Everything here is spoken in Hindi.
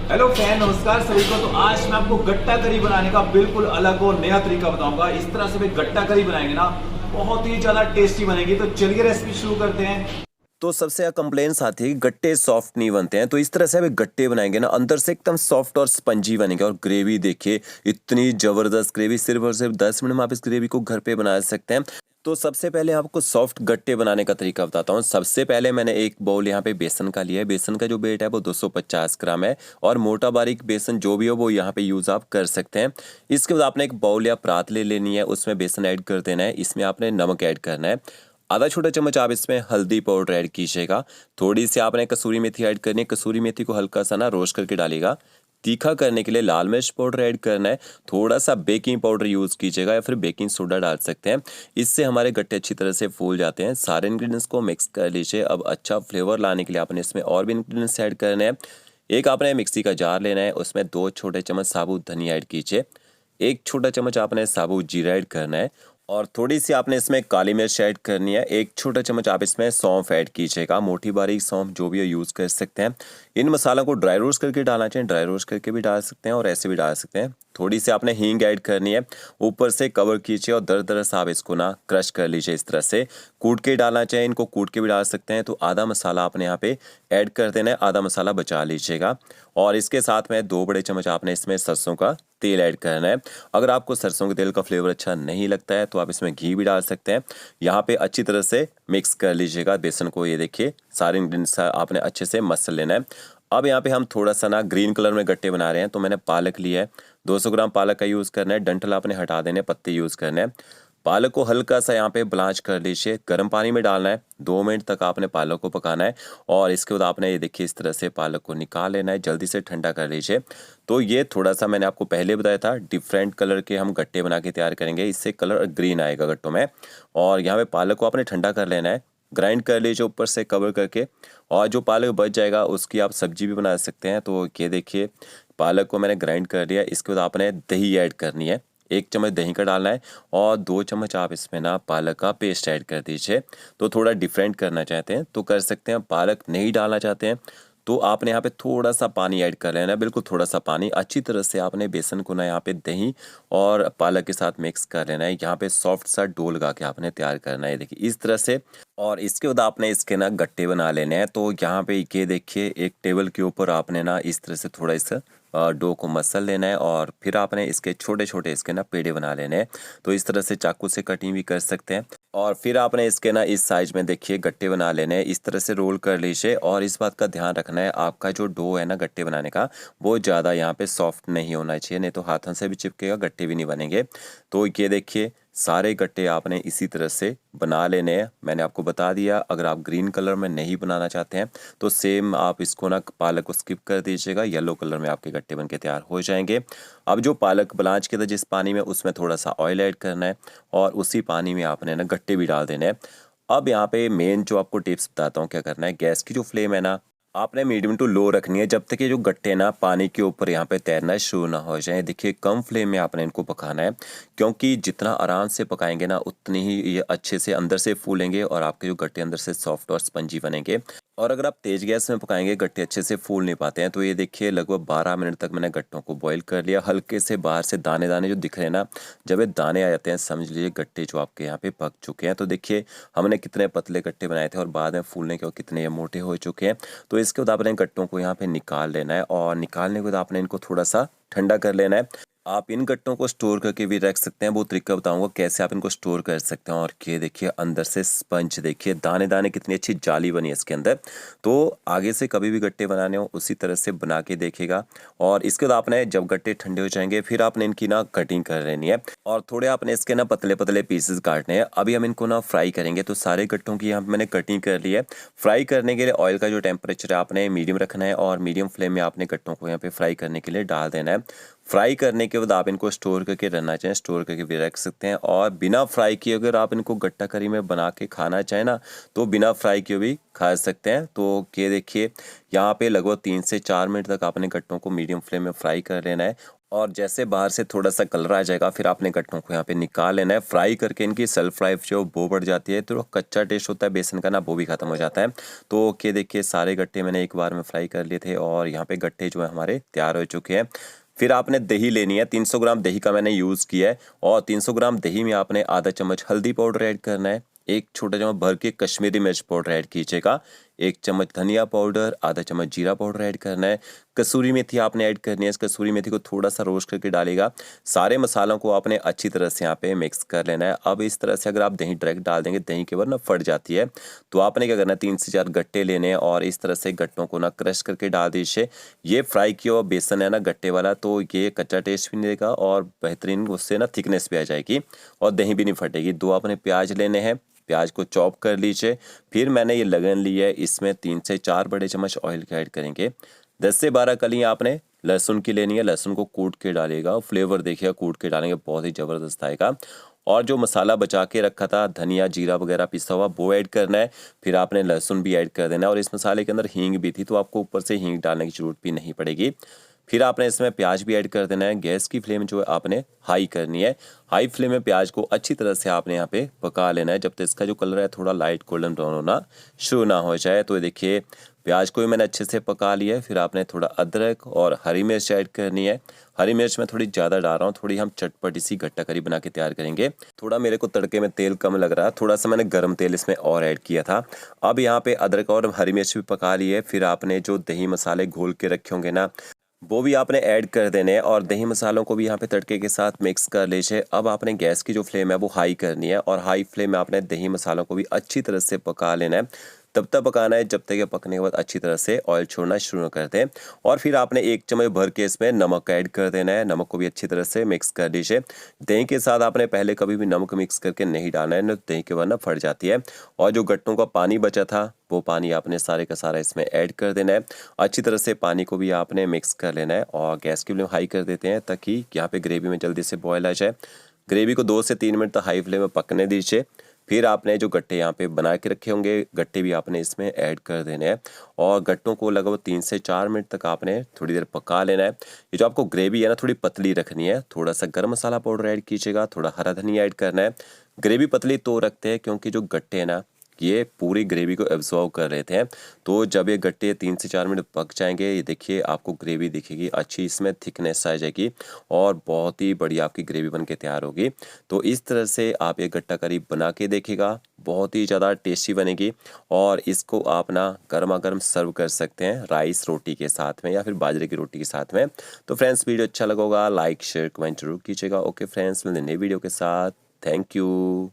हेलो फ्रेंड, नमस्कार सभी को। तो आज मैं आपको गट्टा करी बनाने का बिल्कुल अलग और नया तरीका बताऊंगा। इस तरह से भी गट्टा करी बनाएंगे ना, बहुत ही ज्यादा टेस्टी बनेगी। तो चलिए रेसिपी शुरू करते हैं। तो सबसे ज़्यादा कंप्लेंट्स आती है कि गट्टे सॉफ्ट नहीं बनते हैं। तो इस तरह से अभी गट्टे बनाएंगे ना, अंदर से एकदम सॉफ्ट और स्पंजी बनेंगे। और ग्रेवी देखिए, इतनी ज़बरदस्त ग्रेवी, सिर्फ और सिर्फ 10 मिनट में आप इस ग्रेवी को घर पे बना सकते हैं। तो सबसे पहले आपको सॉफ्ट गट्टे बनाने का तरीका बताता हूँ। सबसे पहले मैंने एक बाउल यहाँ पे बेसन का लिया है। बेसन का जो वेट है वो 250 ग्राम है। और मोटा बारीक बेसन जो भी हो वो यहाँ पे यूज़ आप कर सकते हैं। इसके बाद आपने एक बाउल या परात ले लेनी है, उसमें बेसन ऐड कर देना है। इसमें आपने नमक ऐड करना है, आधा छोटा चम्मच आप इसमें हल्दी पाउडर ऐड कीजिएगा। थोड़ी सी आपने कसूरी मेथी ऐड करनी है। कसूरी मेथी को हल्का सा ना रोस्ट करके डालिएगा। तीखा करने के लिए लाल मिर्च पाउडर ऐड करना है। थोड़ा सा बेकिंग पाउडर यूज़ कीजिएगा या फिर बेकिंग सोडा डाल सकते हैं। इससे हमारे गट्टे अच्छी तरह से फूल जाते हैं। सारे इंग्रेडिएंट्स को मिक्स कर लीजिए। अब अच्छा फ्लेवर लाने के लिए आपने इसमें और भी इंग्रेडिएंट्स ऐड करने हैं। एक आपने मिक्सी का जार लेना है, उसमें 2 छोटे चम्मच साबुत धनिया ऐड कीजिए। 1 छोटा चम्मच आपने साबुत जीरा ऐड करना है। और थोड़ी सी आपने इसमें काली मिर्च ऐड करनी है। 1 छोटा चम्मच आप इसमें सौंफ ऐड कीजिएगा। मोटी बारीक सौंफ जो भी है यूज़ कर सकते हैं। इन मसालों को ड्राई रोस्ट करके डालना चाहिए। ड्राई रोस्ट करके भी डाल सकते हैं और ऐसे भी डाल सकते हैं। थोड़ी सी आपने हींग ऐड करनी है। ऊपर से कवर कीजिए और दर से आप इसको ना क्रश कर लीजिए। इस तरह से कूट के डालना चाहिए। इनको कूट के भी डाल सकते हैं। तो आधा मसाला आपने यहाँ पे ऐड कर देना है, आधा मसाला बचा लीजिएगा। और इसके साथ में 2 बड़े चम्मच आपने इसमें सरसों का तेल ऐड करना है। अगर आपको सरसों के तेल का फ्लेवर अच्छा नहीं लगता है तो आप इसमें घी भी डाल सकते हैं। यहाँ पे अच्छी तरह से मिक्स कर लीजिएगा बेसन को। ये देखिए, सारे इंग्रेडिएंट्स आपने अच्छे से मसल लेना है। अब यहाँ पे हम थोड़ा सा ना ग्रीन कलर में गट्टे बना रहे हैं। तो मैंने पालक लिया है, 200 ग्राम पालक का यूज़ करना है। डंठल आपने हटा देने, पत्ते यूज़ करने हैं। पालक को हल्का सा यहाँ पे ब्लांच कर लीजिए। गर्म पानी में डालना है। 2 मिनट तक आपने पालक को पकाना है। और इसके बाद आपने ये देखिए इस तरह से पालक को निकाल लेना है। जल्दी से ठंडा कर लीजिए। तो ये थोड़ा सा मैंने आपको पहले बताया था, डिफरेंट कलर के हम गट्टे बना के तैयार करेंगे। इससे कलर ग्रीन आएगा गट्टों में। और यहाँ पे पालक को आपने ठंडा कर लेना है। ग्राइंड कर लीजिए ऊपर से कवर करके। और जो पालक बच जाएगा उसकी आप सब्जी भी बना सकते हैं। तो ये देखिए, पालक को मैंने ग्राइंड कर लिया। इसके बाद आपने दही ऐड करनी है। 1 चम्मच दही का डालना है। और 2 चम्मच आप इसमें ना पालक का पेस्ट ऐड कर दीजिए। तो थोड़ा डिफरेंट करना चाहते हैं तो कर सकते हैं। पालक नहीं डालना चाहते हैं तो आपने यहाँ पे थोड़ा सा पानी ऐड कर लेना है, बिल्कुल थोड़ा सा पानी। अच्छी तरह से आपने बेसन को ना यहाँ पे दही और पालक के साथ मिक्स कर लेना है। यहाँ पे सॉफ्ट सा डो लगा के आपने तैयार करना है, देखिए इस तरह से। और इसके बाद आपने इसके ना गट्टे बना लेने हैं। तो यहाँ पे ये देखिए, एक टेबल के ऊपर आपने ना इस तरह से थोड़ा इस डो को मसल लेना है। और फिर आपने इसके छोटे छोटे इसके ना पेड़े बना लेने हैं। तो इस तरह से चाकू से कटिंग भी कर सकते हैं। और फिर आपने इसके ना इस साइज में देखिए गट्टे बना लेने हैं। इस तरह से रोल कर लीजिए। और इस बात का ध्यान रखना है, आपका जो डो है ना गट्टे बनाने का, वो ज़्यादा यहाँ पे सॉफ्ट नहीं होना चाहिए, नहीं तो हाथों से भी चिपकेगा, गट्टे भी नहीं बनेंगे। तो ये देखिए, सारे गट्टे आपने इसी तरह से बना लेने हैं। मैंने आपको बता दिया। अगर आप ग्रीन कलर में नहीं बनाना चाहते हैं तो सेम आप इसको ना पालक को स्किप कर दीजिएगा। येलो कलर में आपके गट्टे बन के तैयार हो जाएंगे। अब जो पालक ब्लांच के था जिस पानी में, उसमें थोड़ा सा ऑयल ऐड करना है। और उसी पानी में आपने ना गट्टे भी डाल देने हैं। अब यहाँ पे मेन जो आपको टिप्स बताता हूँ क्या करना है। गैस की जो फ्लेम है ना, आपने मीडियम टू लो रखनी है जब तक ये जो गट्टे ना पानी के ऊपर यहाँ पे तैरना शुरू ना हो जाए। देखिए, कम फ्लेम में आपने इनको पकाना है, क्योंकि जितना आराम से पकाएंगे ना उतनी ही ये अच्छे से अंदर से फूलेंगे और आपके जो गट्टे अंदर से सॉफ्ट और स्पंजी बनेंगे। और अगर आप तेज़ गैस में पकाएंगे, गट्टे अच्छे से फूल नहीं पाते हैं। तो ये देखिए, लगभग 12 मिनट तक मैंने गट्टों को बॉईल कर लिया। हल्के से बाहर से दाने दाने जो दिख रहे हैं ना, जब ये दाने आ जाते हैं समझ लीजिए गट्टे जो आपके यहाँ पे पक चुके हैं। तो देखिए, हमने कितने पतले गट्टे बनाए थे और बाद में फूलने के और कितने ये मोटे हो चुके हैं। तो इसके बाद आपने गट्टों को यहाँ पे निकाल लेना है। और निकालने के बाद आपने इनको थोड़ा सा ठंडा कर लेना है। आप इन गट्टों को स्टोर करके भी रख सकते हैं। वो तरीका बताऊंगा कैसे आप इनको स्टोर कर सकते हैं। और ये देखिए, अंदर से स्पंज देखिए, दाने दाने कितनी अच्छी जाली बनी है इसके अंदर। तो आगे से कभी भी गट्टे बनाने हो उसी तरह से बना के देखेगा। और इसके बाद आपने जब गट्टे ठंडे हो जाएंगे फिर आपने इनकी ना कटिंग कर लेनी है। और थोड़े आपने इसके ना पतले पतले पीसेस काटने हैं। अभी हम इनको ना फ्राई करेंगे। तो सारे गट्टों की यहाँ पे मैंने कटिंग कर ली है। फ्राई करने के लिए ऑयल का जो टेम्परेचर है आपने मीडियम रखना है। और मीडियम फ्लेम में आपने गट्टों को यहाँ पे फ्राई करने के लिए डाल देना है। फ्राई करने के बाद आप इनको स्टोर करके रखना चाहें, स्टोर करके भी रख सकते हैं। और बिना फ्राई किए अगर आप इनको गट्टा करी में बना के खाना चाहें ना, तो बिना फ्राई किए भी खा सकते हैं। तो ये देखिए, यहाँ पे लगभग 3 से 4 मिनट तक आपने गट्टों को मीडियम फ्लेम में फ्राई कर लेना है। और जैसे बाहर से थोड़ा सा कलर आ जाएगा फिर आपने गट्टों को यहाँ पे निकाल लेना है। फ्राई करके इनकी सेल्फ लाइफ जो वो बढ़ जाती है, तो कच्चा टेस्ट होता है बेसन का ना वो भी खत्म हो जाता है। तो ओके, देखिए सारे गट्टे मैंने एक बार में फ्राई कर लिए थे और यहाँ पे गट्टे जो है हमारे तैयार हो चुके हैं। फिर आपने दही लेनी है, 300 ग्राम दही का मैंने यूज़ किया है और 300 ग्राम दही में आपने आधा चम्मच हल्दी पाउडर ऐड करना है, एक छोटा चम्मच भर के कश्मीरी मिर्च पाउडर ऐड कीजिएगा, एक चम्मच धनिया पाउडर, आधा चम्मच जीरा पाउडर ऐड करना है, कसूरी मेथी आपने ऐड करनी है। इस कसूरी मेथी को थोड़ा सा रोस्ट करके डालेगा। सारे मसालों को आपने अच्छी तरह से यहाँ पे मिक्स कर लेना है। अब इस तरह से अगर आप दही डायरेक्ट डाल देंगे, दही के बाद ना फट जाती है, तो आपने क्या करना है 3 से 4 गट्टे लेने हैं और इस तरह से गट्टों को ना क्रश करके डाल दीजिए। ये फ्राई किया हुआ बेसन है ना गट्टे वाला, तो ये कच्चा टेस्ट भी नहीं देगा और बेहतरीन उससे ना थिकनेस भी आ जाएगी और दही भी नहीं फटेगी। 2 आपने प्याज लेने हैं, प्याज को चॉप कर लीजिए। फिर मैंने ये लगन ली है, इसमें 3 से 4 बड़े चम्मच ऑयल के ऐड करेंगे। 10 से 12 कलियाँ आपने लहसुन की लेनी है, लहसुन को कूट के डालिएगा। फ्लेवर देखिएगा कूट के डालेंगे बहुत ही ज़बरदस्त आएगा। और जो मसाला बचा के रखा था धनिया जीरा वगैरह पिसा हुआ वो ऐड करना है। फिर आपने लहसुन भी ऐड कर देना है और इस मसाले के अंदर हींग भी थी, तो आपको ऊपर से हींग डालने की ज़रूरत भी नहीं पड़ेगी। फिर आपने इसमें प्याज भी ऐड कर देना है। गैस की फ्लेम जो है आपने हाई करनी है। हाई फ्लेम में प्याज को अच्छी तरह से आपने यहाँ पे पका लेना है जब तक इसका जो कलर है थोड़ा लाइट गोल्डन ब्राउन होना शुरू ना हो जाए। तो ये देखिए प्याज को भी मैंने अच्छे से पका लिया है। फिर आपने थोड़ा अदरक और हरी मिर्च ऐड करनी है। हरी मिर्च मैं थोड़ी ज़्यादा डाल रहा हूँ, थोड़ी हम चटपटी सी गट्टा करी बना के तैयार करेंगे। थोड़ा मेरे को तड़के में तेल कम लग रहा है, थोड़ा सा मैंने गर्म तेल इसमें और ऐड किया था। अब यहाँ पे अदरक और हरी मिर्च भी पका ली है। फिर आपने जो दही मसाले घोल के रखे होंगे ना वो भी आपने ऐड कर देने हैं और दही मसालों को भी यहाँ पे तड़के के साथ मिक्स कर लीजिए। अब आपने गैस की जो फ्लेम है वो हाई करनी है और हाई फ्लेम में आपने दही मसालों को भी अच्छी तरह से पका लेना है। तब तक पकाना है जब तक ये पकने के बाद अच्छी तरह से ऑयल छोड़ना शुरू कर दें। और फिर आपने 1 चम्मच भर के इसमें नमक ऐड कर देना है। नमक को भी अच्छी तरह से मिक्स कर दीजिए। दही के साथ आपने पहले कभी भी नमक मिक्स करके नहीं डालना है, न दही के बाद ना फट जाती है। और जो गट्टों का पानी बचा था वो पानी आपने सारे का सारा इसमें ऐड कर देना है। अच्छी तरह से पानी को भी आपने मिक्स कर लेना है और गैस की फ्लेम हाई कर देते हैं ताकि यहाँ पे ग्रेवी में जल्दी से बॉयल आ जाए। ग्रेवी को 2 से 3 मिनट तक हाई फ्लेम में पकने दीजिए। फिर आपने जो गट्टे यहाँ पे बना के रखे होंगे गट्टे भी आपने इसमें ऐड कर देने हैं और गट्टों को लगभग 3 से 4 मिनट तक आपने थोड़ी देर पका लेना है। ये जो आपको ग्रेवी है ना थोड़ी पतली रखनी है। थोड़ा सा गरम मसाला पाउडर ऐड कीजिएगा, थोड़ा हरा धनिया ऐड करना है। ग्रेवी पतली तो रखते हैं क्योंकि जो गट्टे हैं ना ये पूरी ग्रेवी को एब्जॉर्व कर रहे थे। तो जब ये गट्टे 3 से 4 मिनट पक जाएंगे, ये देखिए आपको ग्रेवी दिखेगी अच्छी, इसमें थिकनेस आ जाएगी और बहुत ही बढ़िया आपकी ग्रेवी बन के तैयार होगी। तो इस तरह से आप ये गट्टा करी बना के देखिएगा, बहुत ही ज़्यादा टेस्टी बनेगी और इसको आप ना गर्मा गर्म सर्व कर सकते हैं राइस रोटी के साथ में या फिर बाजरे की रोटी के साथ में। तो फ्रेंड्स वीडियो अच्छा लगा होगा लाइक शेयर कमेंट जरूर कीजिएगा। ओके फ्रेंड्स, मिलते हैं नई वीडियो के साथ। Thank you.